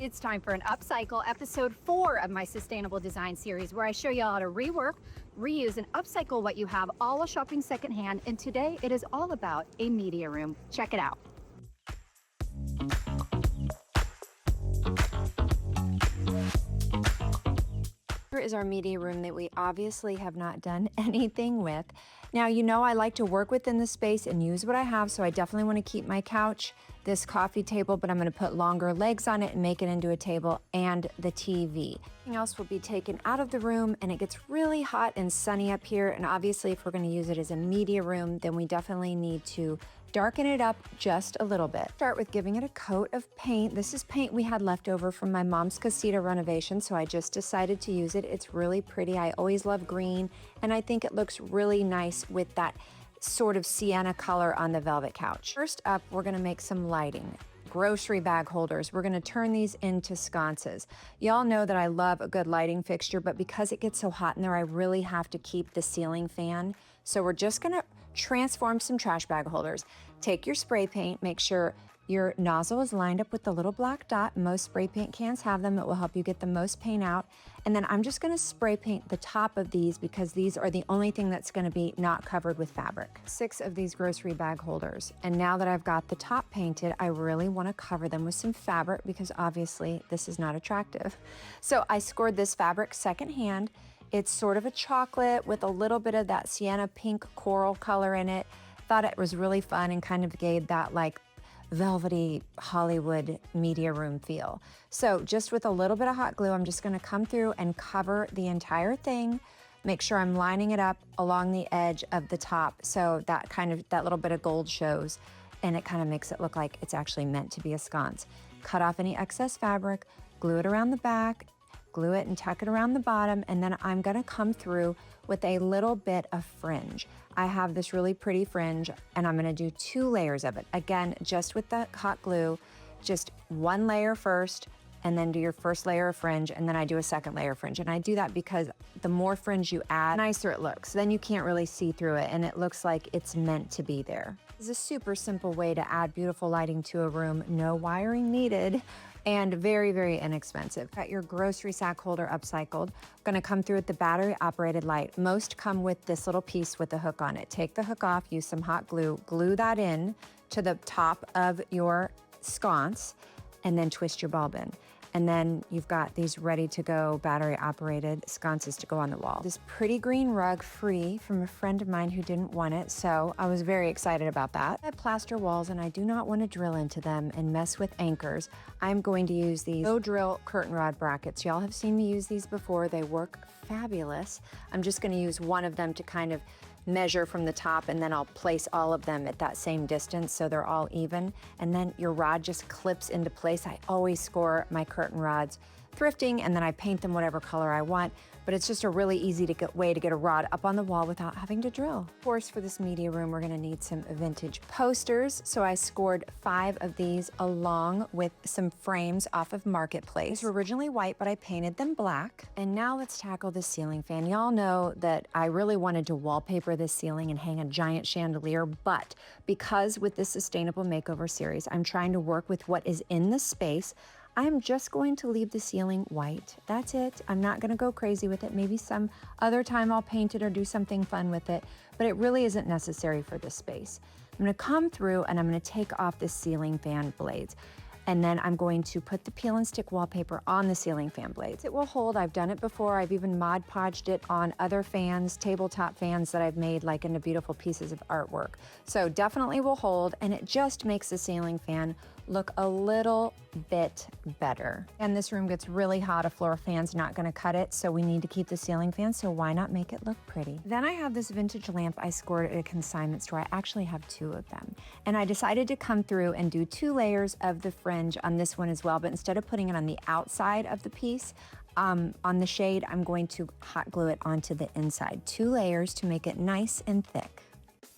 It's time for an Upcycle, episode 4 of my sustainable design series, where I show you how to rework, reuse, and upcycle what you have, all while shopping secondhand. And today it is all about a media room. Check it out. Here is our media room that we obviously have not done anything with. Now, you know I like to work within the space and use what I have, so I definitely want to keep my couch, this coffee table, but I'm going to put longer legs on it and make it into a table, and the TV. Everything else will be taken out of the room, and it gets really hot and sunny up here, and obviously if we're going to use it as a media room, then we definitely need to darken it up just a little bit. Start with giving it a coat of paint. This is paint we had left over from my mom's casita renovation, so I just decided to use it. It's really pretty. I always love green, and I think it looks really nice with that sort of sienna color on the velvet couch. First up, we're gonna make some lighting. Grocery bag holders. We're gonna turn these into sconces. Y'all know that I love a good lighting fixture, but because it gets so hot in there, I really have to keep the ceiling fan. So we're just gonna transform some trash bag holders. Take your spray paint, make sure your nozzle is lined up with the little black dot. Most spray paint cans have them. It will help you get the most paint out. And then I'm just gonna spray paint the top of these because these are the only thing that's gonna be not covered with fabric. 6 of these grocery bag holders. And now that I've got the top painted, I really wanna cover them with some fabric because obviously this is not attractive. So I scored this fabric secondhand. It's sort of a chocolate with a little bit of that sienna pink coral color in it. Thought it was really fun and kind of gave that like velvety Hollywood media room feel. So just with a little bit of hot glue, I'm just gonna come through and cover the entire thing. Make sure I'm lining it up along the edge of the top so that little bit of gold shows, and it kind of makes it look like it's actually meant to be a sconce. Cut off any excess fabric, glue it around the back, glue it and tuck it around the bottom, and then I'm gonna come through with a little bit of fringe. I have this really pretty fringe, and I'm gonna do 2 layers of it. Again, just with the hot glue, just 1 layer first, and then do your first layer of fringe, and then I do a second layer of fringe. And I do that because the more fringe you add, the nicer it looks. Then you can't really see through it, and it looks like it's meant to be there. It's a super simple way to add beautiful lighting to a room, no wiring needed, and very, very inexpensive. Got your grocery sack holder upcycled. Gonna come through with the battery operated light. Most come with this little piece with a hook on it. Take the hook off, use some hot glue, glue that in to the top of your sconce, and then twist your bulb in. And then you've got these ready to go battery operated sconces to go on the wall. This pretty green rug, free from a friend of mine who didn't want it, so I was very excited about that. I have plaster walls and I do not want to drill into them and mess with anchors. I'm going to use these no drill curtain rod brackets. Y'all have seen me use these before. They work fabulous. I'm just going to use one of them to kind of measure from the top, and then I'll place all of them at that same distance so they're all even, and then your rod just clips into place. I always score my curtain rods thrifting, and then I paint them whatever color I want, but it's just a really easy way to get a rod up on the wall without having to drill. Of course, for this media room, we're gonna need some vintage posters, so I scored 5 of these along with some frames off of Marketplace. These were originally white, but I painted them black. And now let's tackle the ceiling fan. Y'all know that I really wanted to wallpaper this ceiling and hang a giant chandelier, but because with this Sustainable Makeover series, I'm trying to work with what is in the space, I'm just going to leave the ceiling white. That's it. I'm not gonna go crazy with it. Maybe some other time I'll paint it or do something fun with it, but it really isn't necessary for this space. I'm gonna come through and I'm gonna take off the ceiling fan blades. And then I'm going to put the peel and stick wallpaper on the ceiling fan blades. It will hold. I've done it before. I've even Mod Podged it on other fans, tabletop fans that I've made like into beautiful pieces of artwork. So definitely will hold, and it just makes the ceiling fan look a little bit better. And this room gets really hot. A floor fan's not gonna cut it, so we need to keep the ceiling fan, so why not make it look pretty? Then I have this vintage lamp I scored at a consignment store. I actually have 2 of them. And I decided to come through and do 2 layers of the fringe on this one as well, but instead of putting it on the outside of the piece, on the shade, I'm going to hot glue it onto the inside. 2 layers to make it nice and thick.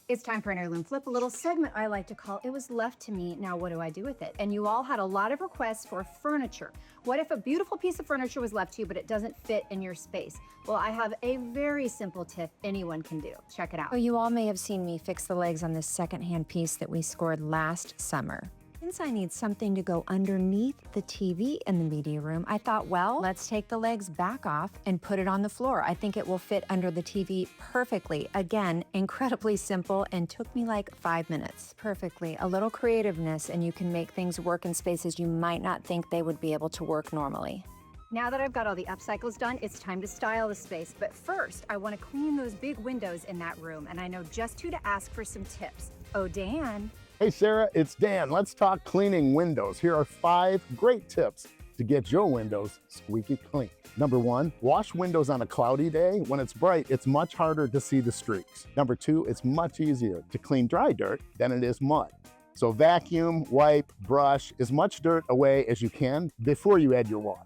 It's time for an Heirloom Flip, a little segment I like to call It Was Left to Me, Now What Do I Do With It? And you all had a lot of requests for furniture. What if a beautiful piece of furniture was left to you, but it doesn't fit in your space? Well, I have a very simple tip anyone can do. Check it out. So you all may have seen me fix the legs on this secondhand piece that we scored last summer. In since I need something to go underneath the TV in the media room, I thought, well, let's take the legs back off and put it on the floor. I think it will fit under the TV perfectly. Again, incredibly simple and took me like 5 minutes. Perfectly. A little creativeness and you can make things work in spaces you might not think they would be able to work normally. Now that I've got all the upcycles done, it's time to style the space. But first, I want to clean those big windows in that room, and I know just who to ask for some tips. Oh, Dan. Hey Sarah, it's Dan. Let's talk cleaning windows. Here are 5 great tips to get your windows squeaky clean. Number 1, wash windows on a cloudy day. When it's bright, it's much harder to see the streaks. Number 2, it's much easier to clean dry dirt than it is mud. So vacuum, wipe, brush as much dirt away as you can before you add your water.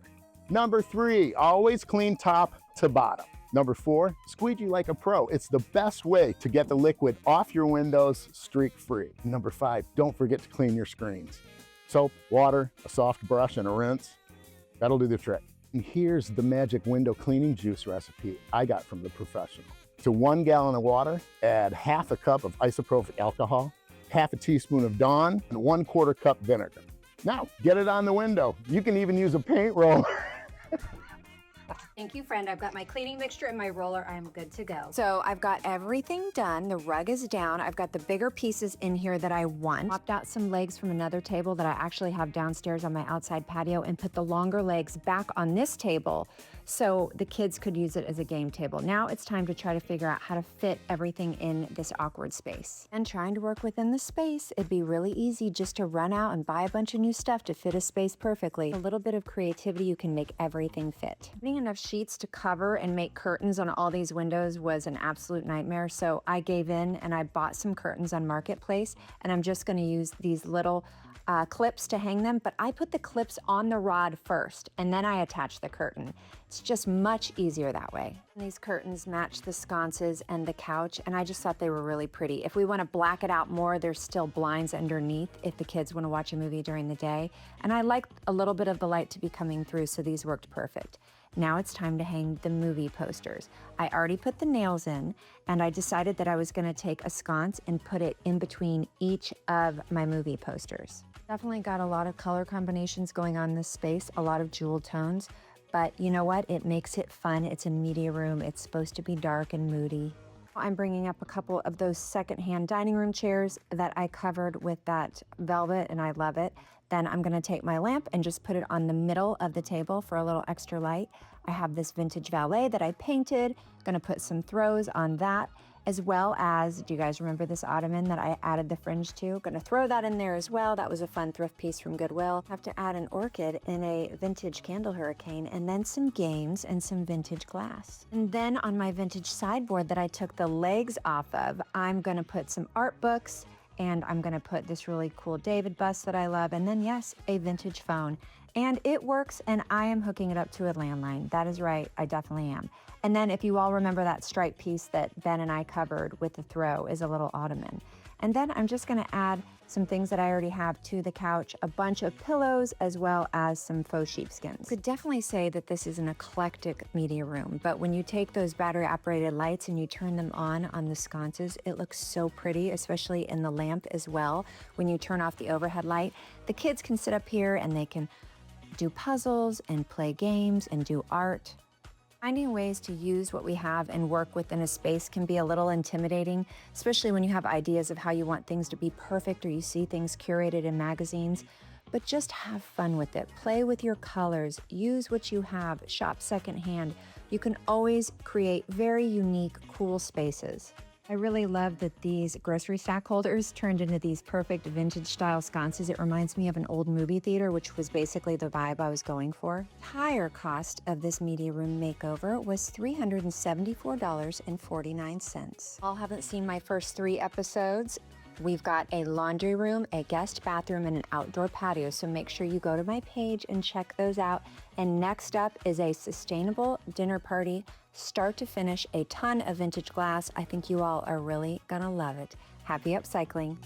Number 3, always clean top to bottom. Number 4, squeegee like a pro. It's the best way to get the liquid off your windows streak-free. Number 5, don't forget to clean your screens. Soap, water, a soft brush, and a rinse. That'll do the trick. And here's the magic window cleaning juice recipe I got from the professional. To 1 gallon of water, add half a cup of isopropyl alcohol, half a teaspoon of Dawn, and 1/4 cup vinegar. Now, get it on the window. You can even use a paint roller. Thank you, friend. I've got my cleaning mixture and my roller. I'm good to go. So I've got everything done. The rug is down. I've got the bigger pieces in here that I want. Popped out some legs from another table that I actually have downstairs on my outside patio and put the longer legs back on this table so the kids could use it as a game table. Now it's time to try to figure out how to fit everything in this awkward space. And trying to work within the space, it'd be really easy just to run out and buy a bunch of new stuff to fit a space perfectly. A little bit of creativity, you can make everything fit. Getting enough sheets to cover and make curtains on all these windows was an absolute nightmare, so I gave in and I bought some curtains on Marketplace, and I'm just gonna use these little clips to hang them, but I put the clips on the rod first and then I attach the curtain. It's just much easier that way. These curtains match the sconces and the couch, and I just thought they were really pretty. If we want to black it out more, there's still blinds underneath if the kids want to watch a movie during the day. And I like a little bit of the light to be coming through, so these worked perfect. Now it's time to hang the movie posters. I already put the nails in, and I decided that I was gonna take a sconce and put it in between each of my movie posters. Definitely got a lot of color combinations going on in this space, a lot of jewel tones, but you know what? It makes it fun. It's a media room. It's supposed to be dark and moody. I'm bringing up a couple of those secondhand dining room chairs that I covered with that velvet, and I love it. Then I'm gonna take my lamp and just put it on the middle of the table for a little extra light. I have this vintage valet that I painted. Gonna put some throws on that, as well as, do you guys remember this ottoman that I added the fringe to? Gonna throw that in there as well. That was a fun thrift piece from Goodwill. Have to add an orchid in a vintage candle hurricane, and then some games and some vintage glass. And then on my vintage sideboard that I took the legs off of, I'm gonna put some art books, and I'm gonna put this really cool David bust that I love, and then yes, a vintage phone. And it works, and I am hooking it up to a landline. That is right, I definitely am. And then if you all remember that stripe piece that Ben and I covered with the throw is a little ottoman. And then I'm just gonna add some things that I already have to the couch, a bunch of pillows, as well as some faux sheepskins. Could definitely say that this is an eclectic media room, but when you take those battery operated lights and you turn them on the sconces, it looks so pretty, especially in the lamp as well. When you turn off the overhead light, the kids can sit up here and they can do puzzles and play games and do art. Finding ways to use what we have and work within a space can be a little intimidating, especially when you have ideas of how you want things to be perfect or you see things curated in magazines. But just have fun with it. Play with your colors. Use what you have. Shop secondhand. You can always create very unique, cool spaces. I really love that these grocery stack holders turned into these perfect vintage style sconces. It reminds me of an old movie theater, which was basically the vibe I was going for. Higher cost of this media room makeover was $374.49. All haven't seen my first 3 episodes. We've got a laundry room, a guest bathroom, and an outdoor patio, so make sure you go to my page and check those out. And next up is a sustainable dinner party, start to finish, a ton of vintage glass. I think you all are really gonna love it. Happy upcycling.